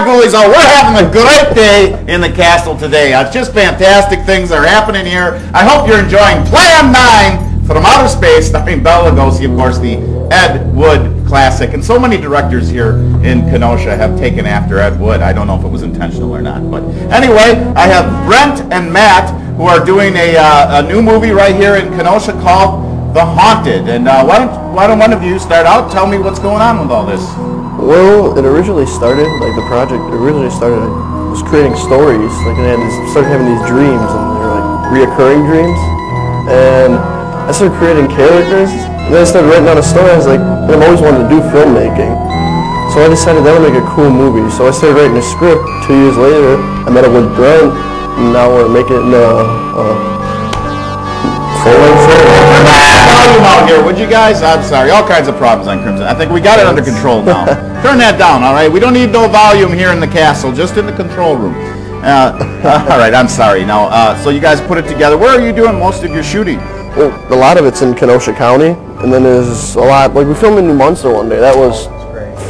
Ghoulies. Oh, we're having a great day in the castle today. It's just fantastic things are happening here. I hope you're enjoying Plan 9 from Outer Space, starring Bela Lugosi, of course, the Ed Wood classic. And so many directors here in Kenosha have taken after Ed Wood. I don't know if it was intentional or not. But anyway, I have Brent and Matt, who are doing a new movie right here in Kenosha called The Haunted. And why don't one of you start out? Tell me what's going on with all this. Well, it originally started, like the project originally started, I was creating stories, like I started having these dreams, and they were like reoccurring dreams, and I started creating characters, and then I started writing down a story. I was like, I've always wanted to do filmmaking, so I decided that would make a cool movie, so I started writing a script. 2 years later, I met up with Brent, and now we're making it full-length film. Volume out here, would you guys? I'm sorry, all kinds of problems on Crimson. I think we got it under control now. Turn that down, all right? We don't need no volume here in the castle, just in the control room. All right, I'm sorry. Now, so you guys put it together. Where are you doing most of your shooting? Well, a lot of it's in Kenosha County, and then there's a lot, like we filmed in New Munster one day. That was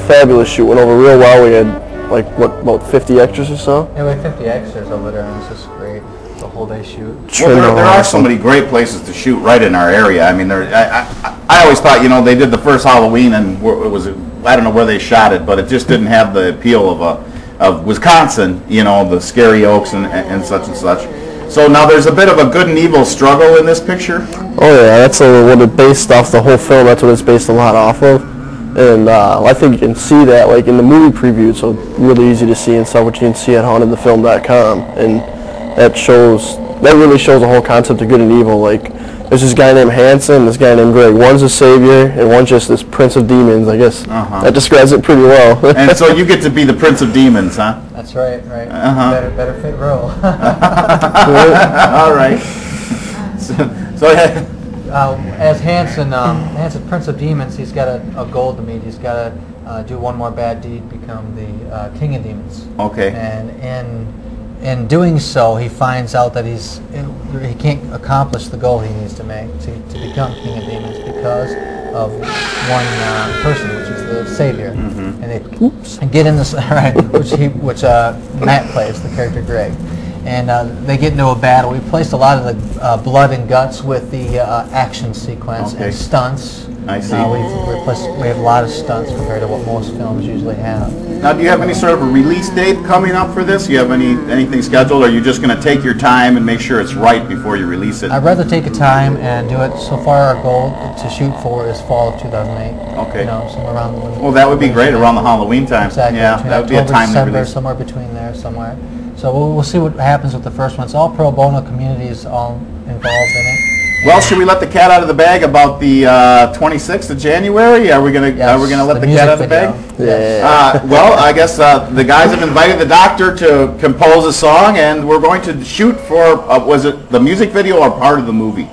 fabulous shoot, went over real well. We had like, what, about 50 extras or so? Yeah, we had 50 extras over there, and this is great. It's a whole day shoot. Well, there are so many great places to shoot right in our area. I mean, I always thought, you know, they did the first Halloween, and it was, I don't know where they shot it, but it just didn't have the appeal of Wisconsin, you know, the scary oaks and such and such. So now there's a bit of a good and evil struggle in this picture. Oh yeah, that's what it based off the whole film. That's what it's based a lot off of. And I think you can see that like in the movie preview, so really easy to see and stuff, which you can see at hauntedthefilm.com. And that really shows the whole concept of good and evil. Like, there's this guy named Hanson, this guy named Greg. One's a savior, and one's just this prince of demons. I guess that describes it pretty well. And so you get to be the prince of demons, huh? That's right, right. Better fit role. All right. So as Hanson, Prince of Demons, he's got a goal to meet. He's got to do one more bad deed, become the king of demons. Okay. And in doing so, he finds out that he can't accomplish the goal he needs to make to become king of demons because of one person, which is the savior. And they get in this which Matt plays, the character Greg. And they get into a battle. We placed a lot of the blood and guts with the action sequence and stunts. I see. We have a lot of stunts compared to what most films usually have. Now, do you have any sort of a release date coming up for this? Do you have anything scheduled, or are you just going to take your time and make sure it's right before you release it? I'd rather take a time and do it. So far, our goal to shoot for is fall of 2008. Okay. You know, somewhere around. Well, that would be great around the Halloween time. Exactly. Yeah, that would be a timely December, release. somewhere between there, somewhere. So we'll see what happens with the first one. It's all pro bono, communities all involved in it. Well, should we let the cat out of the bag about the 26th of January? Are we gonna let the cat out of the bag? Yeah. Well, I guess the guys have invited the doctor to compose a song, and we're going to shoot for was it the music video or part of the movie?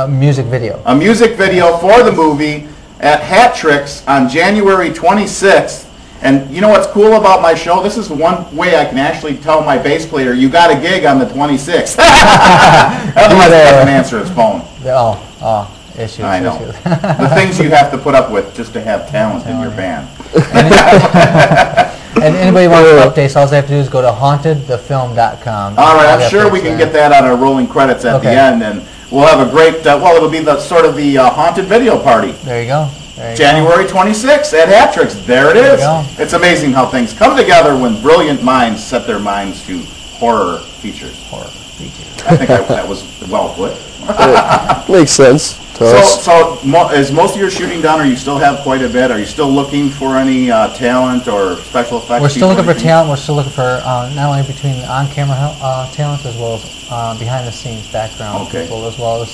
Music video. A music video for the movie at Hat Tricks on January 26th. And you know what's cool about my show? This is one way I can actually tell my bass player, you got a gig on the 26th. Otherwise, he doesn't answer his phone. Issues. I know. The things you have to put up with just to have talent in your band. And anybody wants updates, all they have to do is go to hauntedthefilm.com. All right, I'm sure we can get that on our rolling credits at the end, and we'll have a great, it'll be the sort of the haunted video party. There you go. January 26th at Hat Tricks. There it is. It's amazing how things come together when brilliant minds set their minds to horror features. I think that was well put. Makes sense. So is most of your shooting done, or you still have quite a bit? Are you still looking for any talent or special effects? We're still looking for talent. We're still looking for not only between on-camera talent as well as behind-the-scenes background people, as well as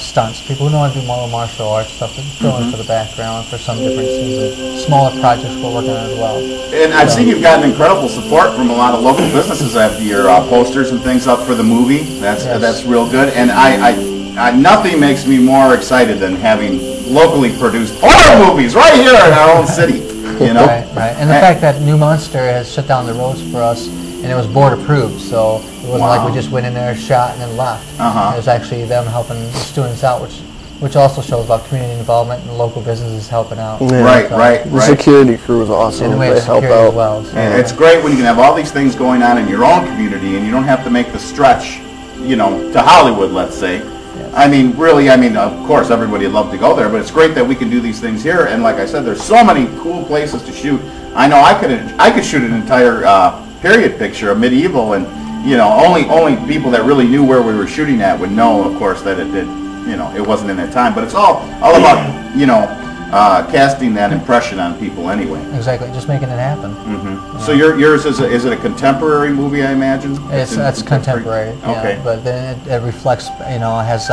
stunts. People who know how to do martial arts stuff, and fill in for the background for some different scenes and smaller projects we're working on as well. And I've seen you've gotten incredible support from a lot of local businesses after your posters and things up for the movie. That's real good. And nothing makes me more excited than having locally produced horror movies right here in our own city. You know, right. And the fact that New Munster has shut down the roads for us, and it was board approved, so it wasn't like we just went in there, shot, and then left. It was actually them helping the students out, which which also shows about community involvement and local businesses helping out. Yeah. Right, So- right, The right. security crew is awesome. And we have They help security out. as well. So. And it's great when you can have all these things going on in your own community and you don't have to make the stretch, to Hollywood, let's say. I mean, really, of course, everybody would love to go there, but it's great that we can do these things here. And like I said, there's so many cool places to shoot. I know I could shoot an entire period picture of medieval, and only people that really knew where we were shooting at would know, of course, that it wasn't in that time. But it's all about casting that impression on people anyway. Exactly, just making it happen. So yours is it a contemporary movie, I imagine? That's contemporary. Yeah, Okay. but then it reflects, it has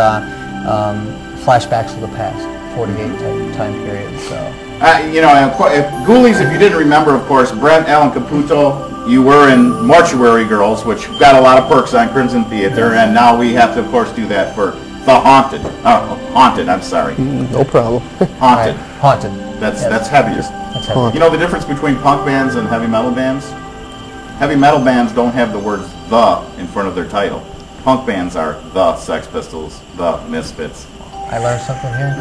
flashbacks of the past, 48 time period. So. If Ghoulies, if you didn't remember, of course, Brent, Alan Caputo, you were in Mortuary Girls, which got a lot of perks on Crimson Theater, and now we have to, of course, do that for The Haunted. Haunted, I'm sorry. No problem. Haunted. Right. Haunted. That's heavier. That's heavy. You know the difference between punk bands and heavy metal bands? Heavy metal bands don't have the words "the" in front of their title. Punk bands are the Sex Pistols, the Misfits. I learned something here.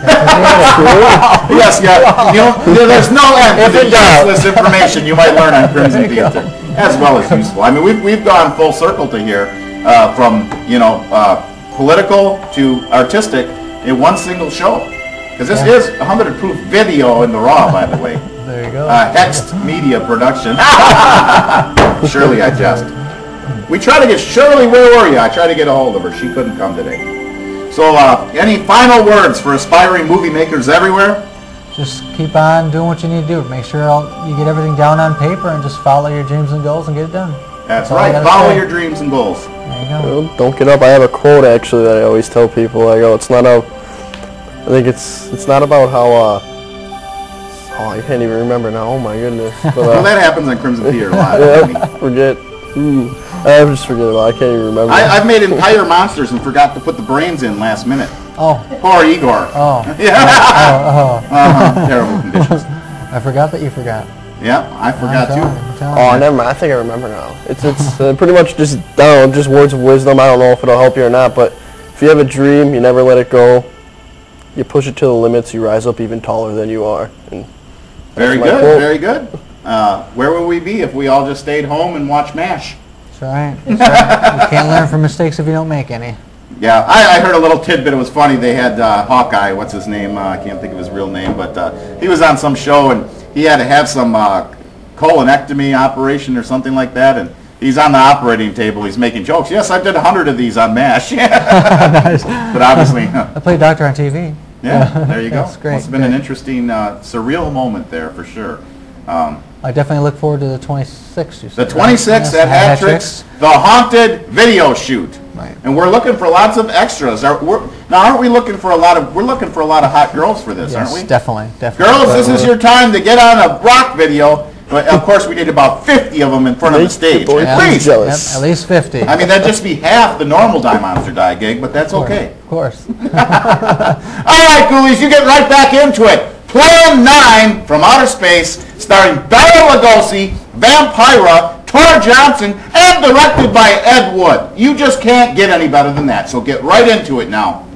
Yes, there's no end to the useless information you might learn on Crimson Theater, as well as useful. I mean, we've gone full circle to here, from political to artistic in one single show. Because this is 100 proof video in the raw, by the way. There you go. Hext Media Production. Shirley, I jest. We try to get Shirley. Where were you? I tried to get a hold of her. She couldn't come today. So, any final words for aspiring movie makers everywhere? Just keep on doing what you need to do. Make sure you get everything down on paper and just follow your dreams and goals and get it done. That's all I right. gotta Follow say. your dreams and goals. There you go. Well, don't get up. I have a quote actually that I always tell people. I go, I think it's not about how. I can't even remember now. Oh my goodness. But, Well, that happens on Crimson Theater a lot. yeah, forget. I just forget about it. I can't even remember. I've made entire monsters and forgot to put the brains in last minute. Oh. Poor Igor. Oh. Yeah. Terrible conditions. I forgot that you forgot. Yeah, I forgot too. I'm telling Oh, you. never mind. I think I remember now. It's pretty much just, I don't know, just words of wisdom. I don't know if it'll help you or not, but if you have a dream, you never let it go. You push it to the limits, you rise up even taller than you are. And Very my good, quote. very good. Where would we be if we all just stayed home and watched MASH? That's right. That's right. You can't learn from mistakes if you don't make any. Yeah, I heard a little tidbit. It was funny. They had Hawkeye, what's his name? I can't think of his real name, but he was on some show and he had to have some colonectomy operation or something like that, and he's on the operating table. He's making jokes. Yes, I did 100 of these on MASH. Nice. But obviously, I played doctor on TV. yeah, there you go. That's great. Must have been an interesting, surreal moment there for sure. I definitely look forward to the 26th. You The said, 26th right? at Yes, Hat-Tricks, the Haunted Video Shoot. Right. And we're looking for lots of extras. Aren't we looking for a lot of? We're looking for a lot of hot girls for this, Yes, aren't we? definitely. Girls, this is your time to get on a rock video. But of course, we need about 50 of them in front of the Make the stage. boys At least. jealous. Yep, at least 50. I mean, that'd just be half the normal Die Monster Die gig, but that's okay. Of course. All right, Ghoulies, you get right back into it. Plan 9 from Outer Space, starring Bela Lugosi, Vampira, Tor Johnson, and directed by Ed Wood. You just can't get any better than that, so get right into it now.